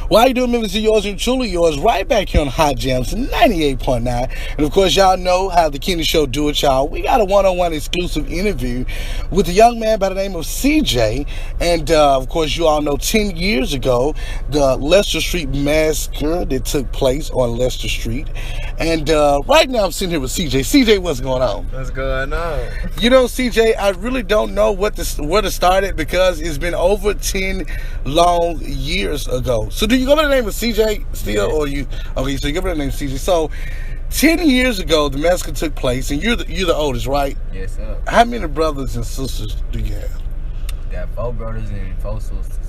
Well, how you doing, members of yours and truly yours, right back here on Hot Jams 98.9. And of course, y'all know how the Kenny Show do it, y'all. We got a one-on-one exclusive interview with a young man by the name of CJ. And of course, you all know 10 years ago, the Leicester Street Massacre that took place on Leicester Street. And right now, I'm sitting here with CJ. CJ, what's going on? What's going on? You know, CJ, I really don't know where to start it because it's been over 10 long years ago. So do you go by the name of CJ still, or you? Okay, so you go by the name of CJ. So 10 years ago, the massacre took place, and you're the oldest, right? Yes, sir. How many brothers and sisters do you have? Got 4 brothers and 4 sisters.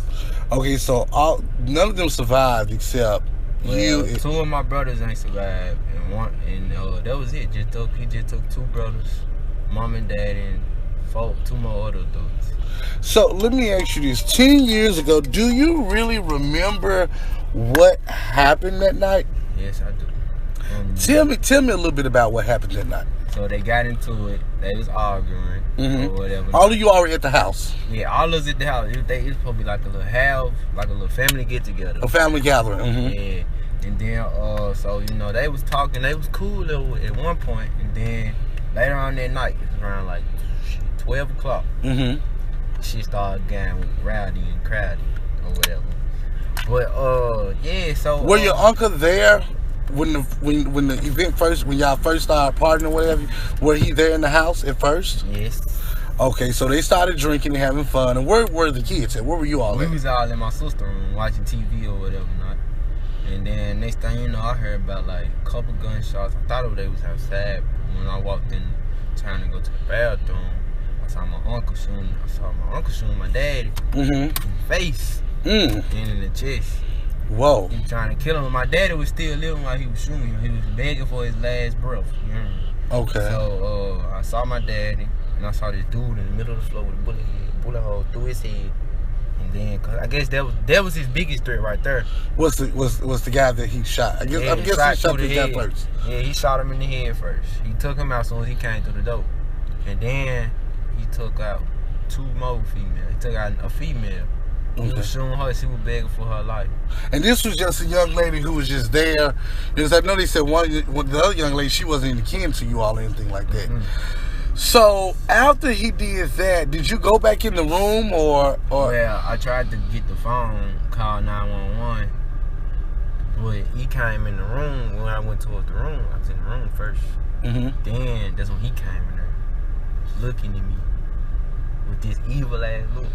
Okay, so none of them survived except you. 2 of my brothers ain't survived, and that was it. He just took 2 brothers, mom and dad, and 2 more other adults. So let me ask you this: 10 years ago, do you really remember what happened that night? Yes, I do. Tell me a little bit about what happened that night. So they got into it. They was arguing or whatever. All of you already at the house? Yeah, all of us at the house. It's supposed to be like a little family get together. A family gathering. Yeah. And then so they was talking. They was cool at one point, and then later on that night, it's around like 12 o'clock. She started getting rowdy and crowded or whatever. But yeah, so were your uncle there when the event first, when y'all first started partying or whatever? Were he there in the house at first? Yes. Okay, so they started drinking and having fun. And where were the kids at? Where were you all at? We was all in my sister's room watching TV or whatever not. And then next thing you know, I heard about like a couple gunshots. I thought they was outside. When I walked in trying to go to the bathroom, I saw my uncle shooting my daddy in the face and in the chest. Whoa. He was trying to kill him. My daddy was still living while he was shooting him. He was begging for his last breath. You know? Okay. So I saw my daddy, and I saw this dude in the middle of the floor with a bullet hole through his head. And then, cause I guess that was his biggest threat right there. Was the guy that he shot? I'm guessing he shot the guy first. Yeah, he shot him in the head first. He took him out as soon as he came through the door. And then he took out 2 more females. He took out a female. He was shooting her. She was begging for her life. And this was just a young lady who was just there. Because I know they said the other young lady, she wasn't even kin to you all or anything like that. So after he did that, did you go back in the room or? Well, I tried to get the phone, call 911, but he came in the room. When I went towards the room, I was in the room first. Then that's when he came in there, looking at me with this evil ass look.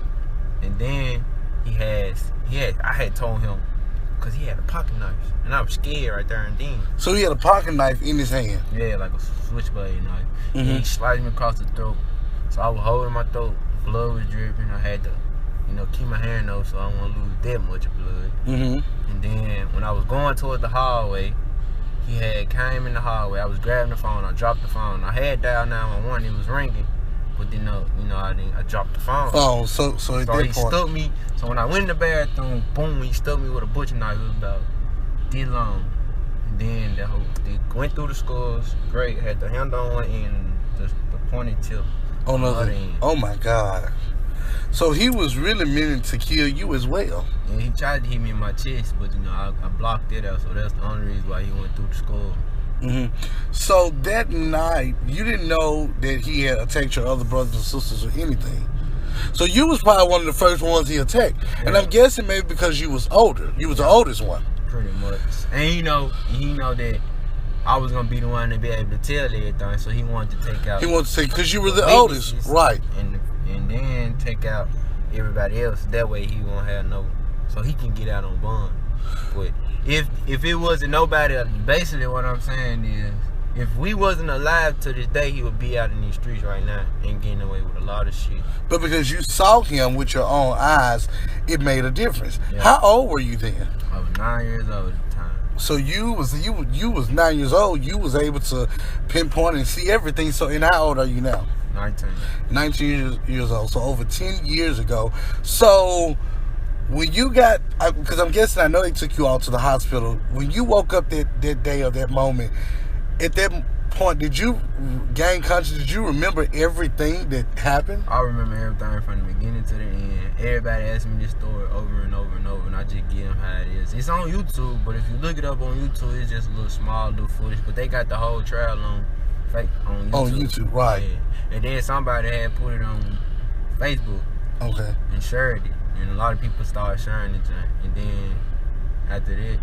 And then I had told him, because he had a pocket knife, and I was scared right there and then. So he had a pocket knife in his hand? Yeah, like a switchblade knife. And he sliced me across the throat. So I was holding my throat, blood was dripping. I had to, keep my hand up so I don't want to lose that much blood. And then when I was going towards the hallway, he had came in the hallway. I was grabbing the phone. I dropped the phone. I had dialed 911. It was ringing. But then, I dropped the phone. Oh, so at that point. He stuck me. So when I went in the bathroom, boom, he stuck me with a butcher knife. It was about this long. And then they went through the skulls. Great. Had the handle on one end, the pointed tip on the other end. Oh, my God. So he was really meaning to kill you as well. And he tried to hit me in my chest, but, I blocked it out. So that's the only reason why he went through the skull. So that night, you didn't know that he had attacked your other brothers and sisters or anything. So you was probably one of the first ones he attacked. Yeah. And I'm guessing maybe because you was older. You was the oldest one. Pretty much. And he know that I was going to be the one to be able to tell everything. So he wanted to take out. He wanted to take, because you were the oldest. Right. And then take out everybody else. That way he won't have so he can get out on bond. But if it wasn't nobody, basically what I'm saying is, if we wasn't alive to this day, he would be out in these streets right now and getting away with a lot of shit. But because you saw him with your own eyes, it made a difference. Yeah. How old were you then? I was 9 years old at the time. So you was 9 years old. You was able to pinpoint and see everything. So, and how old are you now? 19. 19 years old. So over 10 years ago. So when you got, because I'm guessing, I know they took you all to the hospital. When you woke up that day or that moment, at that point, did you gain conscious? Did you remember everything that happened? I remember everything from the beginning to the end. Everybody asks me this story over and over and over, and I just give them how it is. It's on YouTube, but if you look it up on YouTube, it's just a little small, little footage. But they got the whole trial on YouTube. On YouTube, right. Yeah. And then somebody had put it on Facebook. Okay. And shared it. And a lot of people started sharing it. And then after that,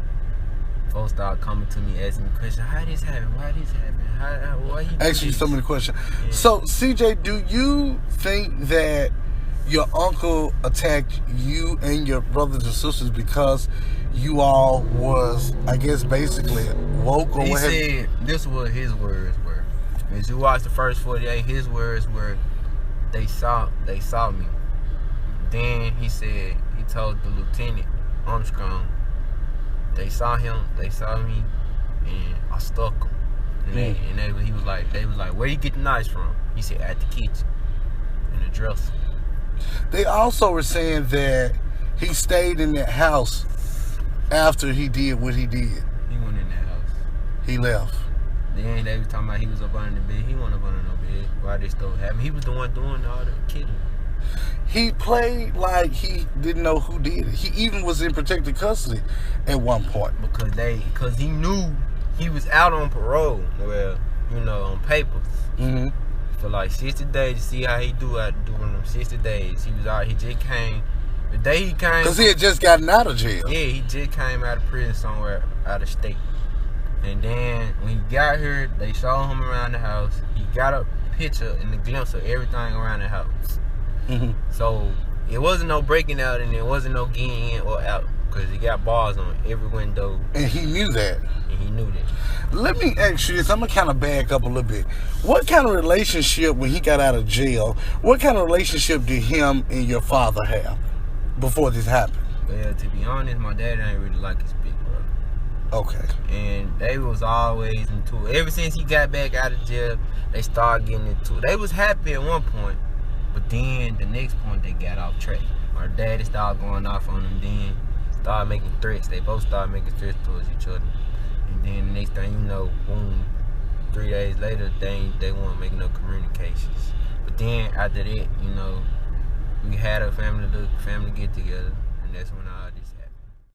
folks started coming to me asking me questions. How this happen? Why this happen? Why he Ask you so many questions. Yeah. So, CJ, do you think that your uncle attacked you and your brothers and sisters because you all was, I guess, basically woke or what? He said this was his words were. As you watch the first 48, his words were, they saw me. Then he said, he told the lieutenant Armstrong, they saw me, and I stuck him. And he was like, where you get the knives from? He said, at the kitchen, in the dresser. They also were saying that he stayed in that house after he did what he did. He went in that house. He left. Then they was talking about he was up under the bed. He wasn't up under no bed. Why they still have him? He was the one doing all the killing. He played like he didn't know who did it. He even was in protective custody at one point. Because he knew he was out on parole. Well, on papers. Mm-hmm. For like 60 days to see how he do out during them 60 days. He was out. He just came. The day he came. Because he had just gotten out of jail. Yeah, he just came out of prison somewhere out of state. And then when he got here, they showed him around the house. He got a picture and a glimpse of everything around the house. Mm-hmm. So it wasn't no breaking out and it wasn't no getting in or out because he got bars on every window. And he knew that. And he knew that. Let me ask you this. I'm going to kind of back up a little bit. What kind of relationship, when he got out of jail, what kind of relationship did him and your father have before this happened? Well, to be honest, my dad didn't really like his big brother. Okay. And they was always into it. Ever since he got back out of jail, they started getting into it. They was happy at one point, but then the next point they got off track. My daddy started going off on them, then started making threats. They both started making threats towards each other. And then the next thing you know, boom, 3 days later, they weren't making no communications. But then after that, we had a family get together, and that's when all